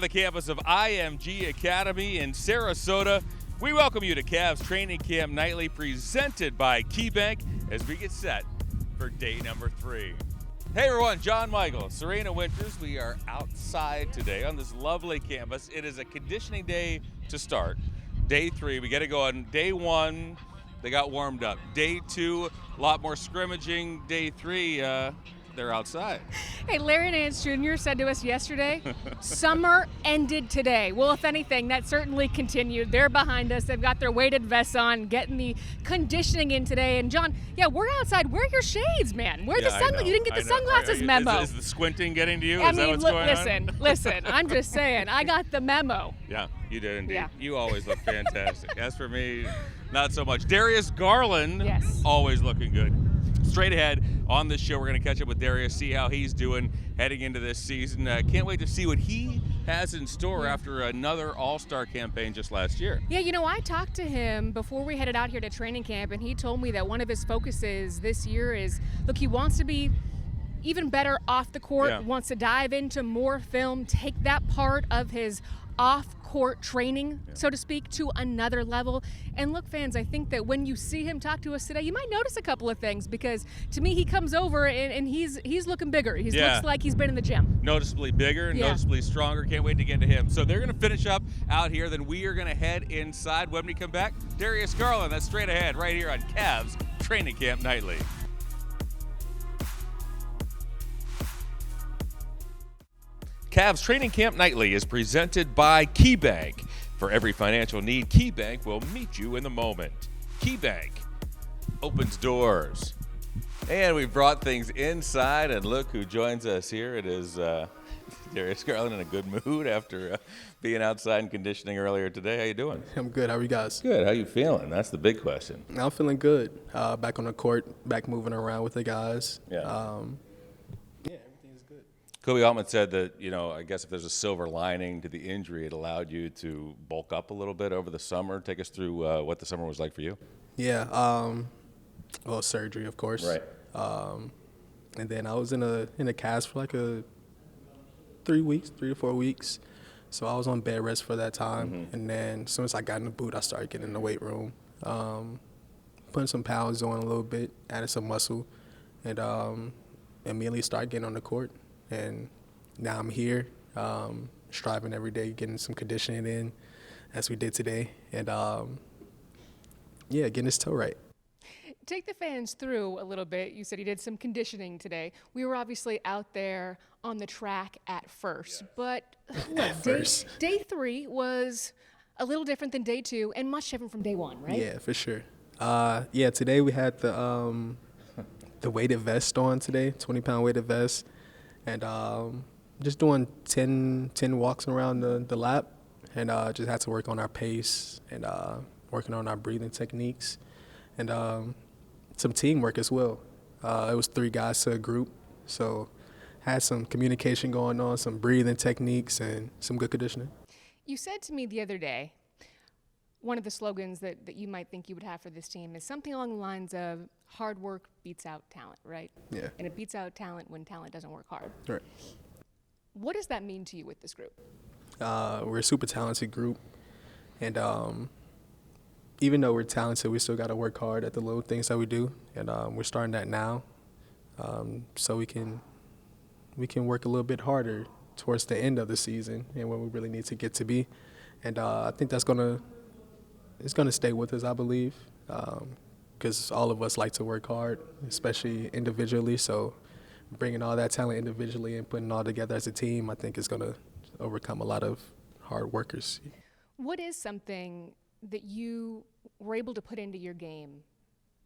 the campus of IMG Academy in Sarasota. We welcome you to Cavs Training Camp Nightly, presented by KeyBank, as we get set for day number 3. Hey everyone, John Michael, Serena Winters. We are outside today on this lovely campus. It is a conditioning day to start. Day 3, we get to go on day 1. They got warmed up. Day 2, a lot more scrimmaging. Day 3, they're outside. Hey, Larry Nance Jr. said to us yesterday, summer ended today. Well, if anything, that certainly continued. They're behind us. They've got their weighted vests on, getting the conditioning in today. And John, yeah, we're outside. Where are your shades, man? Where are the sunglasses? You didn't get the sunglasses memo. Is the squinting getting to you? I Is mean, that what's going on? listen. I'm just saying. I got the memo. Yeah, you did indeed. Yeah. You always look fantastic. As for me, not so much. Darius Garland, yes, always looking good. Straight ahead on this show, we're going to catch up with Darius, see how he's doing heading into this season. Can't wait to see what he has in store after another all-star campaign just last year. Yeah, you know, I talked to him before we headed out here to training camp, and he told me that one of his focuses this year is, look, he wants to be even better off the court, wants to dive into more film, take that part of his off-court training, so to speak, to another level. And look, fans, I think that when you see him talk to us today, you might notice a couple of things, because to me, he comes over and he's looking bigger. He looks like he's been in the gym. Noticeably bigger, noticeably stronger. Can't wait to get to him. So they're going to finish up out here, then we are going to head inside. When we come back, Darius Garland, that's straight ahead right here on Cavs Training Camp Nightly. Cavs Training Camp Nightly is presented by KeyBank. For every financial need, KeyBank will meet you in the moment. KeyBank opens doors. And we brought things inside, and look who joins us here. It is Darius Garland in a good mood after being outside and conditioning earlier today. How you doing? I'm good. How are you guys? Good. How you feeling? That's the big question. I'm feeling good. Back on the court, back moving around with the guys. Everything's good. Kobe Altman said that, I guess if there's a silver lining to the injury, it allowed you to bulk up a little bit over the summer. Take us through what the summer was like for you. Yeah. Well, surgery, of course. Right. And then I was in a cast for like 3 to 4 weeks. So I was on bed rest for that time. Mm-hmm. And then as soon as I got in the boot, I started getting in the weight room, putting some pounds on a little bit, added some muscle, and immediately started getting on the court. And now I'm here, striving every day, getting some conditioning in, as we did today, and getting his toe right. Take the fans through a little bit. You said you did some conditioning today. We were obviously out there on the track at first, but day 3 was a little different than day 2 and much different from day 1, right? Yeah, for sure. Today we had the weighted vest on today, 20-pound weighted vest. And just doing 10 walks around the lap, and just had to work on our pace and working on our breathing techniques, and some teamwork as well. It was 3 guys to a group, so had some communication going on, some breathing techniques, and some good conditioning. You said to me the other day, one of the slogans that you might think you would have for this team is something along the lines of hard work beats out talent, right? Yeah. And it beats out talent when talent doesn't work hard. Right. What does that mean to you with this group? We're a super talented group, and even though we're talented, we still got to work hard at the little things that we do, and we're starting that now, so we can work a little bit harder towards the end of the season and where we really need to get to be, and I think it's gonna stay with us, I believe, because all of us like to work hard, especially individually. So bringing all that talent individually and putting it all together as a team, I think is going to overcome a lot of hard workers. What is something that you were able to put into your game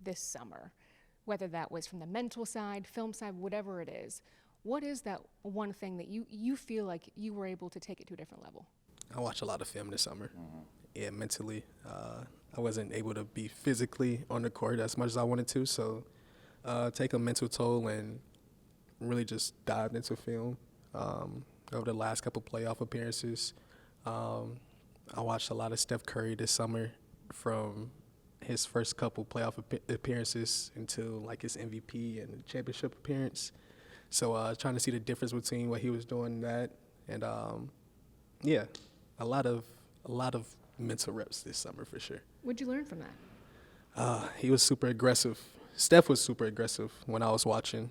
this summer, whether that was from the mental side, film side, whatever it is? What is that one thing that you feel like you were able to take it to a different level? I watched a lot of film this summer. Mm-hmm. Yeah, mentally. I wasn't able to be physically on the court as much as I wanted to, so take a mental toll and really just dived into film over the last couple playoff appearances. I watched a lot of Steph Curry this summer, from his first couple playoff appearances until like his MVP and championship appearance. So trying to see the difference between what he was doing in that and Yeah, a lot of mental reps this summer for sure. What'd you learn from that? He was super aggressive. Steph was super aggressive when I was watching.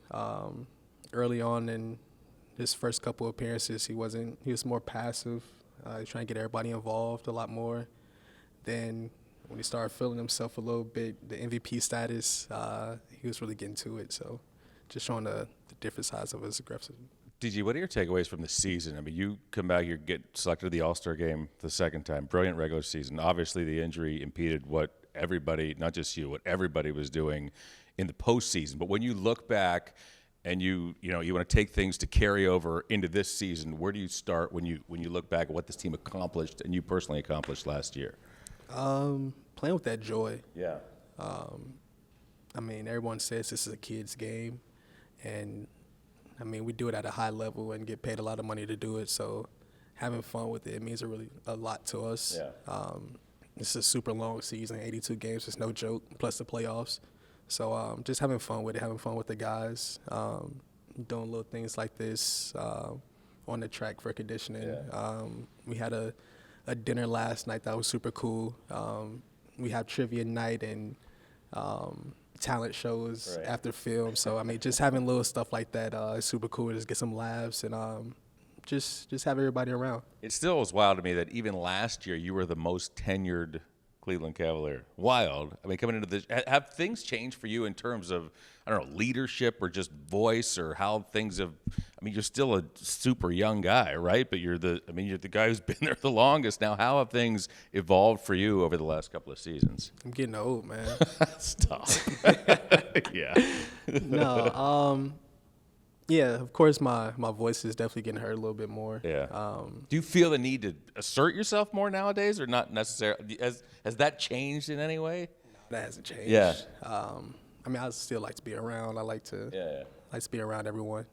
Early on in his first couple appearances, he was more passive. He was trying to get everybody involved a lot more. Then when he started feeling himself a little bit, the MVP status, he was really getting to it. So just showing the different sides of his aggressiveness. DG, what are your takeaways from the season? I mean, you come back here, get selected to the All-Star game the second time. Brilliant regular season. Obviously, the injury impeded what everybody, not just you, what everybody was doing in the postseason. But when you look back and you want to take things to carry over into this season, where do you start when you look back at what this team accomplished and you personally accomplished last year? Playing with that joy. Yeah. I mean, everyone says this is a kid's game, and I mean, we do it at a high level and get paid a lot of money to do it. So having fun with it means a lot to us. Yeah. It's a super long season, 82 games. It's no joke, plus the playoffs. So just having fun with it, having fun with the guys, doing little things like this on the track for conditioning. Yeah. We had a dinner last night that was super cool. We have trivia night and talent shows after film. So, I mean, just having little stuff like that is super cool. Just get some laughs and just have everybody around. It still was wild to me that even last year you were the most tenured Cleveland Cavalier. Wild. I mean, coming into this, have things changed for you in terms of, I don't know, leadership or just voice or how things have, I mean, you're still a super young guy, right? But you're the guy who's been there the longest. Now, how have things evolved for you over the last couple of seasons? I'm getting old, man. Stop. Yeah. No, yeah, of course my voice is definitely getting heard a little bit more. Yeah. Do you feel the need to assert yourself more nowadays or not necessarily? Has that changed in any way? That hasn't changed. Yeah. I mean, I still like to be around. I like to be around everyone.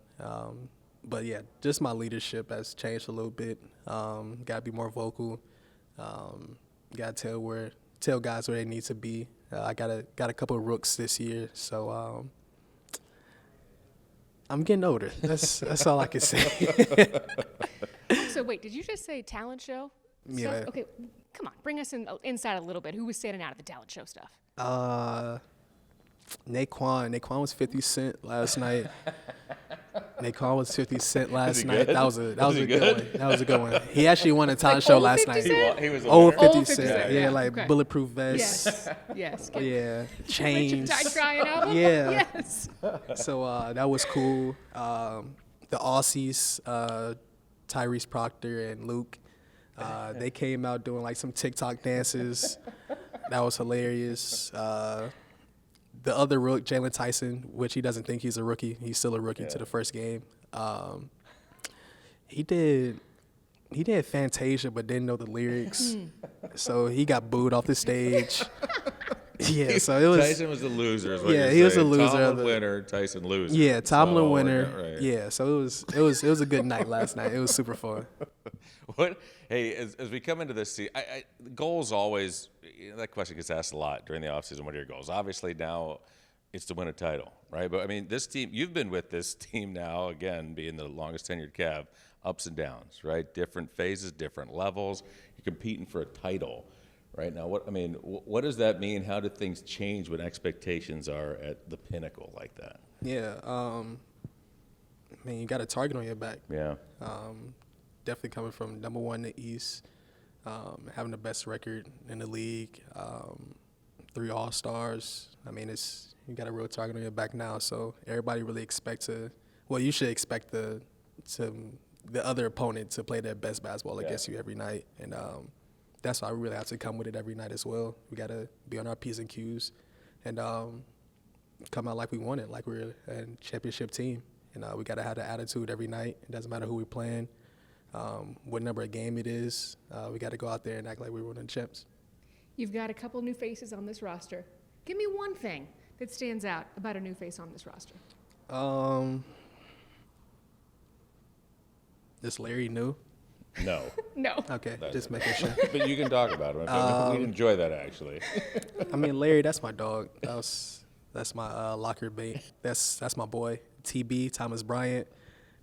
But yeah, just my leadership has changed a little bit. Got to be more vocal. Got to tell guys where they need to be. I got a couple of rooks this year, so I'm getting older. That's all I can say. So wait, did you just say talent show? Yeah. Stuff? Okay, come on, bring us inside a little bit. Who was standing out at the talent show stuff? Naquan was 50 Cent last night. Naquan was 50 Cent last night. That was a good one. That was a good one. He actually won a talent show last night. He was old 50 Old 50 Cent. Cent. Yeah, like Okay. bulletproof vest. Yes. Yeah, Richard chains. Ty Tryon album? Yeah. Yes. So that was cool. The Aussies, Tyrese Proctor and Luke, they came out doing like some TikTok dances. That was hilarious. The other rook, Jalen Tyson, which he doesn't think he's a rookie. He's still a rookie to the first game. He did Fantasia but didn't know the lyrics. So he got booed off the stage. Yeah, so it was. Tyson was the loser. Is what Yeah, you're he was saying. the loser Tomlin of the- winner, Tyson loser. Yeah, Tomlin So, winner. right. Yeah, so it was a good night last night. It was super fun. Hey, as we come into this season, goals always, that question gets asked a lot during the offseason. What are your goals? Obviously now it's to win a title, right? But I mean, this team, you've been with this team now, again, being the longest tenured Cav, ups and downs, right? Different phases, different levels. You're competing for a title. Right now, what does that mean? How do things change when expectations are at the pinnacle like that? Yeah, you got a target on your back. Yeah. Definitely coming from number one in the East, having the best record in the league, 3 All-Stars. I mean, you got a real target on your back now. So everybody really you should expect the other opponent to play their best basketball against you every night, and that's why we really have to come with it every night as well. We got to be on our P's and Q's and come out like we want it, like we're a championship team. And we got to have the attitude every night. It doesn't matter who we're playing, what number of game it is. We got to go out there and act like we're winning champs. You've got a couple new faces on this roster. Give me one thing that stands out about a new face on this roster. Is Larry new? No. No. Okay, just making sure. But you can talk about him. We'd enjoy that, actually. I mean, Larry, that's my dog. That's my locker mate. That's my boy. TB, Thomas Bryant,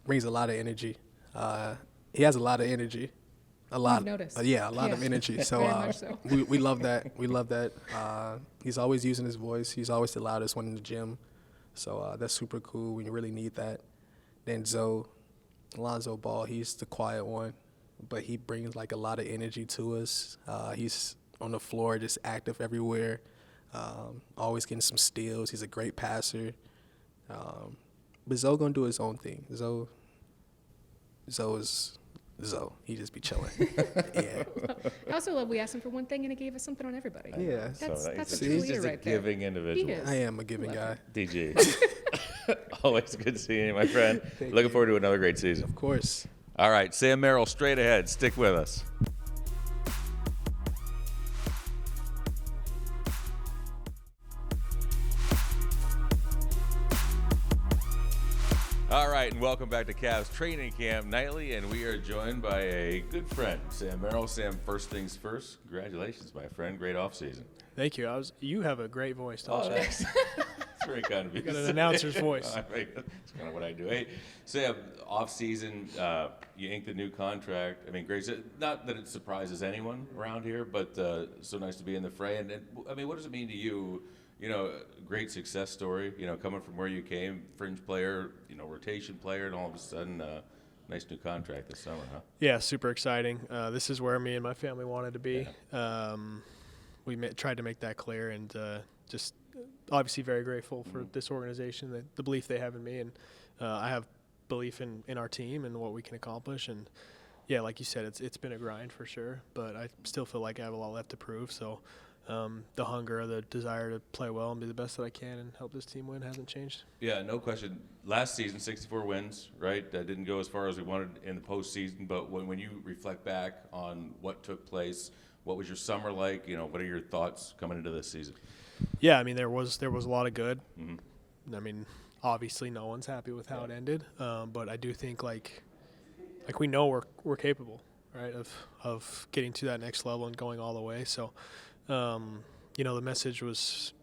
brings a lot of energy. He has a lot of energy. A lot. I've noticed. Yeah, a lot of energy. So, Very much so. we love that. We love that. He's always using his voice. He's always the loudest one in the gym. So that's super cool. We really need that. Then Alonzo Ball, he's the quiet one, but he brings like a lot of energy to us. He's on the floor, just active everywhere, always getting some steals. He's a great passer. But Zoe gonna do his own thing. Zoe is Zoe. He just be chilling. Yeah. I also love we asked him for one thing and he gave us something on everybody. Yeah. That's a He's true just leader a right there. giving individual. He is. I am a giving guy. DG. Always good seeing you, my friend. Looking forward to another great season. Of course. All right, Sam Merrill, straight ahead. Stick with us. All right, and welcome back to Cavs Training Camp Nightly, and we are joined by a good friend, Sam Merrill. Sam, first things first, congratulations, my friend. Great offseason. Thank you. You have a great voice, don't you? Thanks. It's very kind of you. Got an announcer's voice. That's kind of what I do. Hey, Sam, off-season, you inked the new contract. I mean, great. Not that it surprises anyone around here, but so nice to be in the fray. And I mean, what does it mean to you? You know, great success story. You know, coming from where you came, fringe player, rotation player, and all of a sudden, nice new contract this summer, huh? Yeah, super exciting. This is where me and my family wanted to be. Yeah. We tried to make that clear, and just obviously very grateful for this organization, the belief they have in me, and I have belief in our team and what we can accomplish. And yeah, like you said, it's been a grind for sure, but I still feel like I have a lot left to prove. So the hunger, the desire to play well and be the best that I can and help this team win hasn't changed. Yeah, no question. Last season, 64 wins, right? That didn't go as far as we wanted in the postseason, but when you reflect back on what took place, what was your summer like? What are your thoughts coming into this season? Yeah, I mean, there was a lot of good. Mm-hmm. I mean, obviously no one's happy with how it ended, but I do think like we know we're capable, right, of getting to that next level and going all the way. So, the message was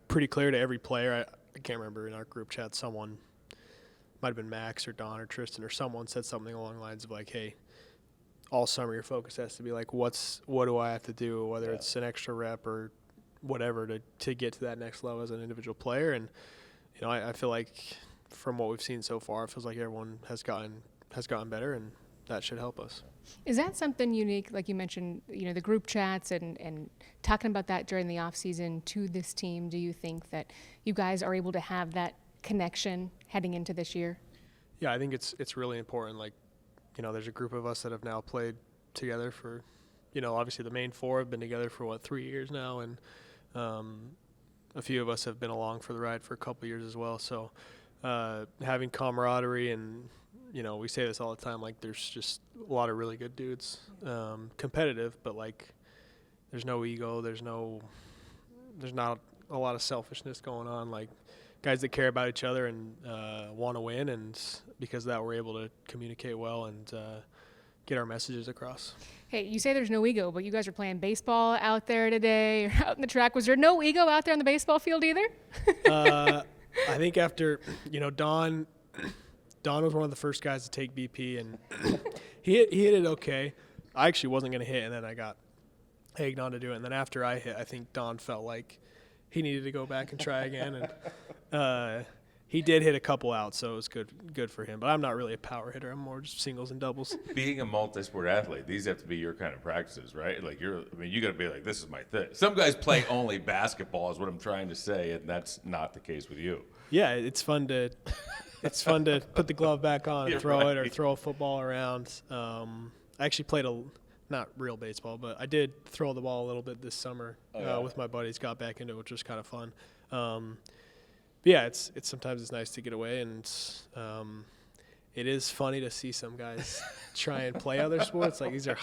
pretty clear to every player. I can't remember in our group chat, someone, might have been Max or Don or Tristan or someone said something along the lines of like, hey, all summer your focus has to be like, what do I have to do, whether it's an extra rep or whatever to get to that next level as an individual player. And I feel like from what we've seen so far, it feels like everyone has gotten better, and that should help us. Is that something unique, like you mentioned, the group chats and talking about that during the off season to this team? Do you think that you guys are able to have that connection heading into this year? Yeah, I think it's really important. Like, there's a group of us that have now played together for, obviously the main four have been together for 3 years now, and a few of us have been along for the ride for a couple years as well. So having camaraderie, and we say this all the time, like there's just a lot of really good dudes, competitive, but like there's no ego, there's not a lot of selfishness going on, like guys that care about each other and want to win, and because of that we're able to communicate well and get our messages across. Hey, you say there's no ego, but you guys are playing baseball out there today or out in the track. Was there no ego out there on the baseball field either? I think after, Don was one of the first guys to take BP, and he hit it okay. I actually wasn't going to hit, and then I got egged on to do it. And then after I hit, I think Don felt like he needed to go back and try again. And he did hit a couple out, so it was good for him. But I'm not really a power hitter. I'm more just singles and doubles. Being a multi-sport athlete, these have to be your kind of practices, right? Like you got to be like, this is my thing. Some guys play only basketball is what I'm trying to say, and that's not the case with you. Yeah, it's fun to put the glove back on and throw it, or throw a football around. I actually played not real baseball, but I did throw the ball a little bit this summer with my buddies. Got back into it, which was kind of fun. Yeah, it's sometimes it's nice to get away, and it is funny to see some guys try and play other sports. Like these are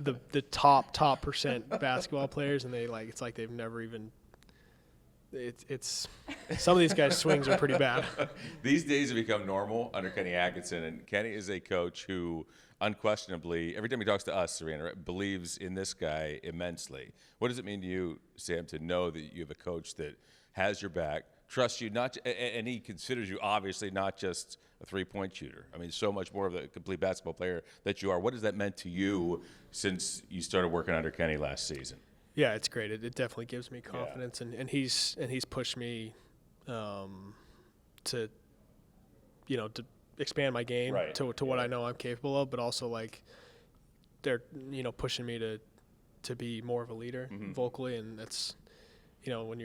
the top percent basketball players, and it's like they've never even. It's some of these guys' swings are pretty bad. These days have become normal under Kenny Atkinson, and Kenny is a coach who unquestionably, every time he talks to us, Serena, believes in this guy immensely. What does it mean to you, Sam, to know that you have a coach that has your back, trusts you and he considers you obviously not just a three-point shooter. I mean, so much more of a complete basketball player that you are. What has that meant to you since you started working under Kenny last season? Yeah, it's great. It definitely gives me confidence, and he's pushed me to expand my game to what I know I'm capable of, but also like they're pushing me to be more of a leader vocally, and that's when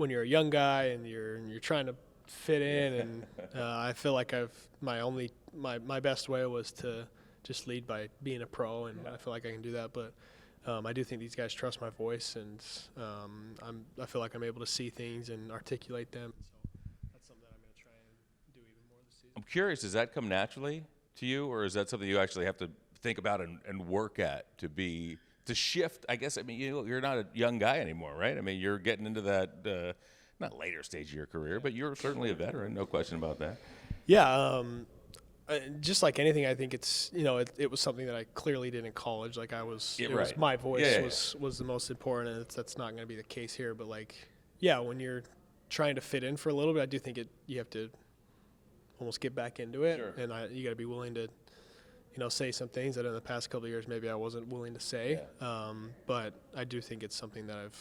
you're a young guy and you're trying to fit in, and I feel like my best way was to just lead by being a pro, and I feel like I can do that, but I do think these guys trust my voice, and I feel like I'm able to see things and articulate them. So that's something that I'm going to try and do even more this season. I'm curious, does that come naturally to you, or is that something you actually have to think about and work at to shift? I guess, I mean, you're not a young guy anymore, right? I mean, you're getting into that, not later stage of your career, but you're certainly a veteran, no question about that. Yeah, just like anything, I think it's it was something that I clearly did in college. Like was my voice was the most important, and that's not going to be the case here. But when you're trying to fit in for a little bit, I do think you have to almost get back into it, and you got to be willing to say some things that in the past couple of years maybe I wasn't willing to say. But I do think it's something that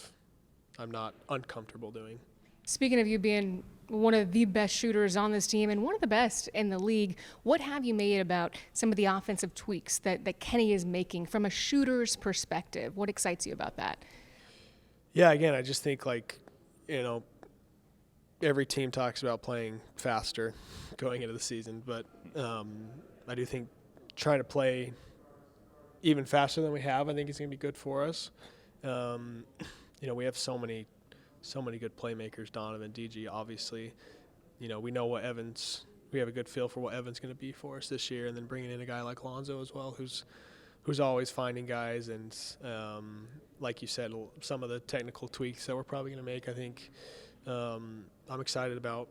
I'm not uncomfortable doing. Speaking of you being one of the best shooters on this team and one of the best in the league, what have you made about some of the offensive tweaks that Kenny is making from a shooter's perspective? What excites you about that? Yeah, again, I just think every team talks about playing faster going into the season, but I do think trying to play even faster than we have, I think is going to be good for us. We have so many good playmakers, Donovan, DG, obviously. We know we have a good feel for what Evan's going to be for us this year, and then bringing in a guy like Lonzo as well, who's always finding guys, and like you said, some of the technical tweaks that we're probably going to make, I think I'm excited about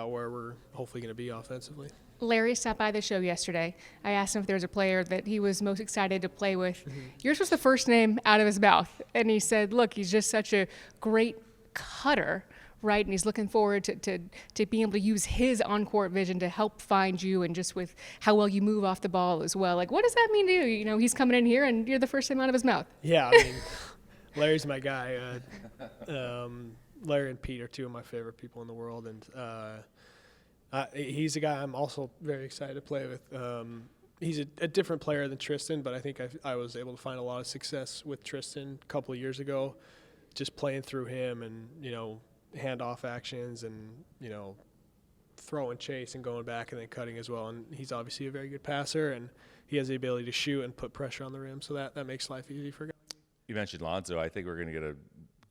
where we're hopefully going to be offensively. Larry stopped by the show yesterday. I asked him if there was a player that he was most excited to play with. Yours was the first name out of his mouth, and he said, look, he's just such a great cutter, right? And he's looking forward to being able to use his on-court vision to help find you, and just with how well you move off the ball as well. What does that mean to you? He's coming in here and you're the first name out of his mouth. Yeah, I mean, Larry's my guy. Larry and Pete are two of my favorite people in the world, and he's a guy I'm also very excited to play with. He's a different player than Tristan, but I think I was able to find a lot of success with Tristan a couple of years ago, just playing through him and, handoff actions and, throw and chase and going back and then cutting as well. And he's obviously a very good passer, and he has the ability to shoot and put pressure on the rim, so that makes life easy for guys. You mentioned Lonzo. I think we're going to get a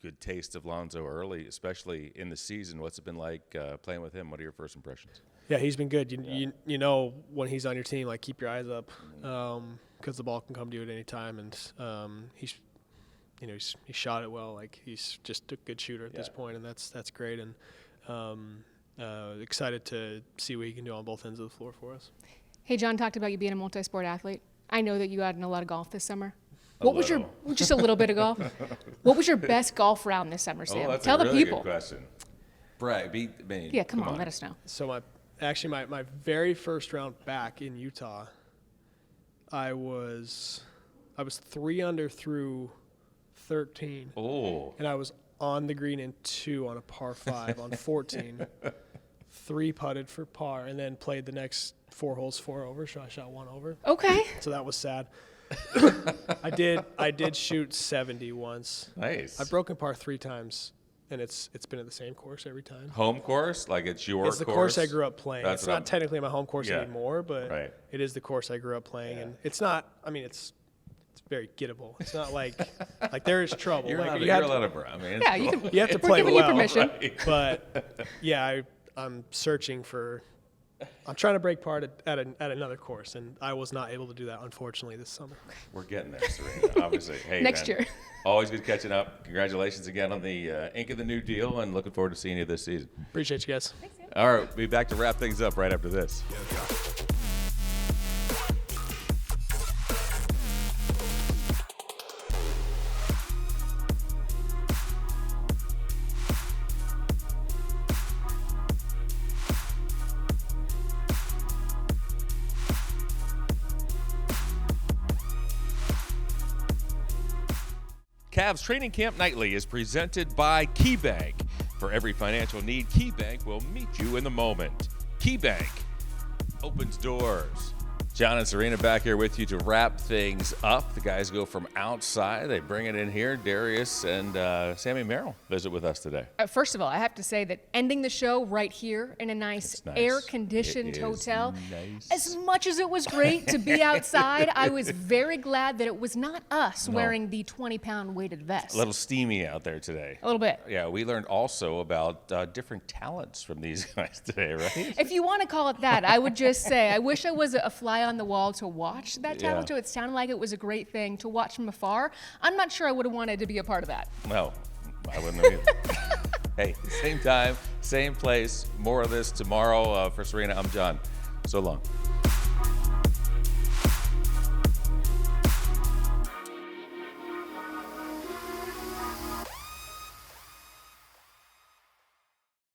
good taste of Lonzo early, especially in the season. What's it been like playing with him? What are your first impressions? Yeah, he's been good. You know when he's on your team, keep your eyes up because the ball can come to you at any time, and he shot it well. He's just a good shooter at this point, and that's great. And excited to see what he can do on both ends of the floor for us. Hey, John talked about you being a multi-sport athlete. I know that you got in a lot of golf this summer. What was just a little bit of golf? What was your best golf round this summer, Sam? That's Tell a really the people. Good question. Brad, come on, let us know. So my very first round back in Utah, I was 3 under through 13. Oh. And I was on the green in 2 on a par 5 on 14. 3 putted for par, and then played the next 4 holes 4 over. So I shot 1 over. Okay. So that was sad. I did shoot 70 once. Nice. I've broken par 3 times, and it's been at the same course every time. Home course? It's your course? It's the course I grew up playing. It's not technically my home course anymore, but it is the course I grew up playing. And it's not, it's very gettable. It's not like there is trouble. You're allowed to you have to play well. We're giving you permission. Right. But, yeah, I'm searching for – I'm trying to break par at another course, and I was not able to do that, unfortunately, this summer. We're getting there, Serena, obviously. Hey, next year. Always good catching up. Congratulations again on the ink of the new deal, and looking forward to seeing you this season. Appreciate you guys. Thanks, Sam. All right, we'll be back to wrap things up right after this. Cavs Training Camp Nightly is presented by KeyBank. For every financial need, KeyBank will meet you in the moment. KeyBank opens doors. John and Serena back here with you to wrap things up. The guys go from outside. They bring it in here. Darius and Sammy Merrill visit with us today. First of all, I have to say that ending the show right here in a nice. Air-conditioned hotel. Nice. As much as it was great to be outside, I was very glad that it was not us wearing the 20-pound weighted vest. A little steamy out there today. A little bit. Yeah, we learned also about different talents from these guys today, right? If you want to call it that, I would just say I wish I was a fly on the wall to watch that talent. Yeah. It sounded like it was a great thing to watch from afar. I'm not sure I would have wanted to be a part of that. No, I wouldn't have either. Hey, same time, same place. More of this tomorrow. For Serena, I'm John. So long.